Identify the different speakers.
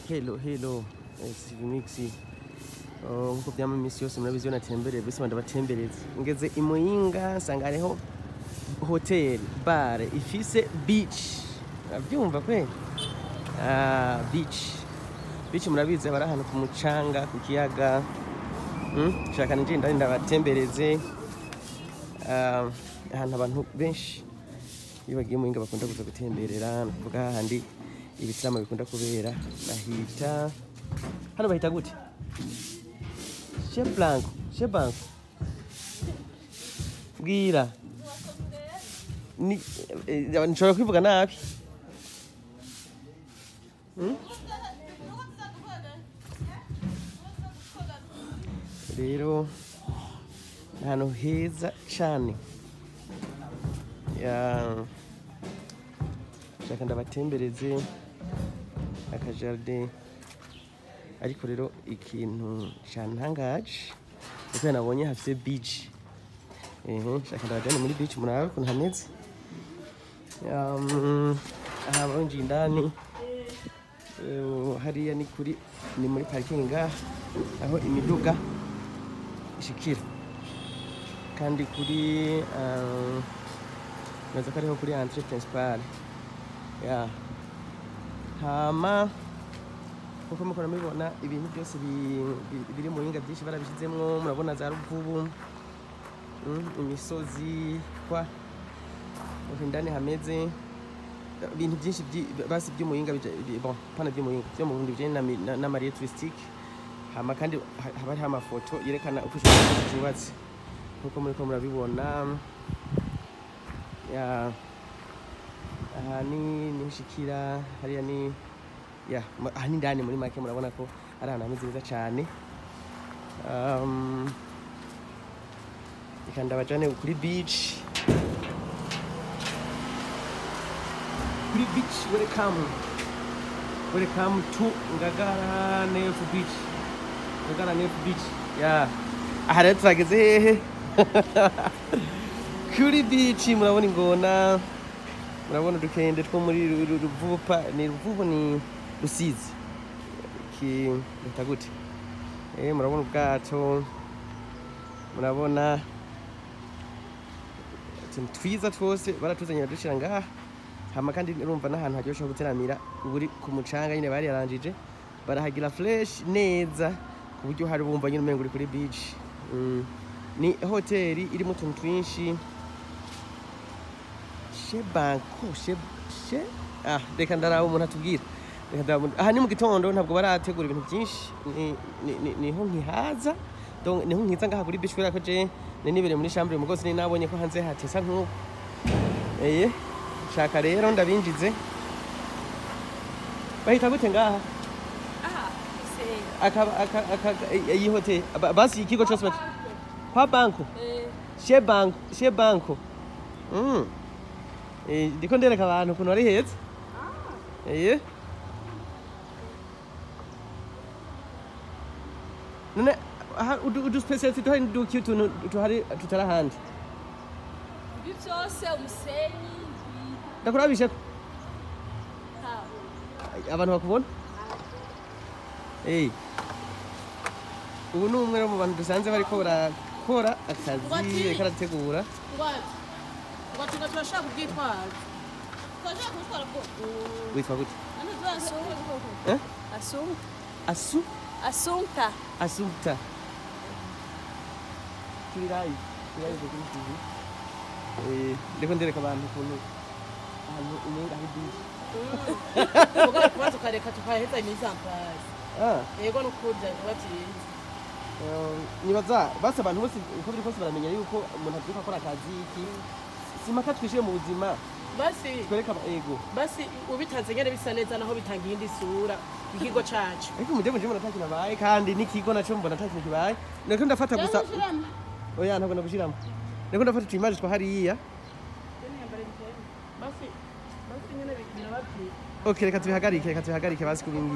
Speaker 1: Hello, Mixi. Nkuko byama imisi yose murabizi yo natembereye bise ndabatembereza. Ngeze i Muyinga nsanga hariho hotel, bar, ifise beach. Abyumva kwe? Beach. Beach murabizi bari ahantu ku mucanga, ku kiyaga. Shaka nje ndabatembereze. Ahantu abantu benshi iyo bagiye Muyinga bakunda kuza gutemberera, kuvuga handi ibisama bikunda kubera bahita hano bahita gute chez BANCO bwira ni nshobora kwivuga nabi rero hano heza cyane shaka ndabatembereze akajardin ariko rero ikintu cantangaje uko nabonye hafite beach shaka ndabajane muri beach murabe kuntu hameze aha bonje indani hariya ni muri parking aho imiduga ishikira kandi kuri naza kariho kuri entrée principale hama kuko mukora mubibona ibintu byose biri mu Muyinga byinshi barabishizemwo murabona za ruvubu imisozi kwa ndani hameze ibintu byinshi basi byo Muyinga bon pana byo Muyinga byo mu Burundi bijanye na marie touristique hama kandi haba hari amafoto yerekana uko cyubatse kuko muriko murabibona aha ni nishikira hariya ni aha ni ndani muri make murabona ko ari ahantu hameze neza cyane ikanda bajane kuri beach welcome to Ngagara beach aha rero turageze hehe kuri beach murabona ingona murabona dukende two muri ruvubu ni Rusizi ki bitagute murabona ubwato murabona twiza twose baratuzanye dushira ngaha hama kandi urumva n'ahantu haryoshe guteramira uburi ku mucanga nyine bari yaranjije barahagira fresh neza ku buryo hari bumva nyine umengo uri kuri beach ni hotel irimo utuntu twinshi chez BANCO reka ndaraho umuntu atubwira aha ni mu gitondo ntabwo barategura ibintu byinshi niho nkihaza donc niho nkiza ngaha kuri beach kubera ko je nibere muri chambre mugozi ni nabonye ko hanze hatesa nk'uko shaka rero ndabinjize bahita gute ngaha iyi hotel basi ikigo cyose kwa BANCO chez BANCO ndiko ndereka abantu ukuntu ari heza none udu speciality tuhari duki utuntu tutari ahandi
Speaker 2: byose umusenyi
Speaker 1: ndakurabishe ko abantu bakubona ubu ni umwe mu bantu dusanze bariko barakora akazi reka arategura
Speaker 2: Watunga turashaka kubwitwara. Twashaka kubitwara ko.
Speaker 1: Witwa gute? Asumta. Kirirai kuri TV. Ndiko ndereka abantu kuntu ahantu umenga hari byinshi.
Speaker 2: Ubwo kubaza ukareka tukaheza imizi ampazi. Yego nukurya batinze.
Speaker 1: Nibaza basa abantu bose uko biri kose baramenya yuko umuntu abyuka akora akazi iki simaka twishije mu buzima
Speaker 2: basi
Speaker 1: twereka ego
Speaker 2: basi ubitanze ngene bisa neza naho bitanga iyindi sura ikigo cacu
Speaker 1: ariko muje mutakina baye kandi n'ikigo naco mbona takina kibaye nako ndafata gusa oya ntabwo nagushiramo nako ndafata image twa hariya
Speaker 2: basi ngene bikina bati
Speaker 1: okay reka tubihagarike basi kubingi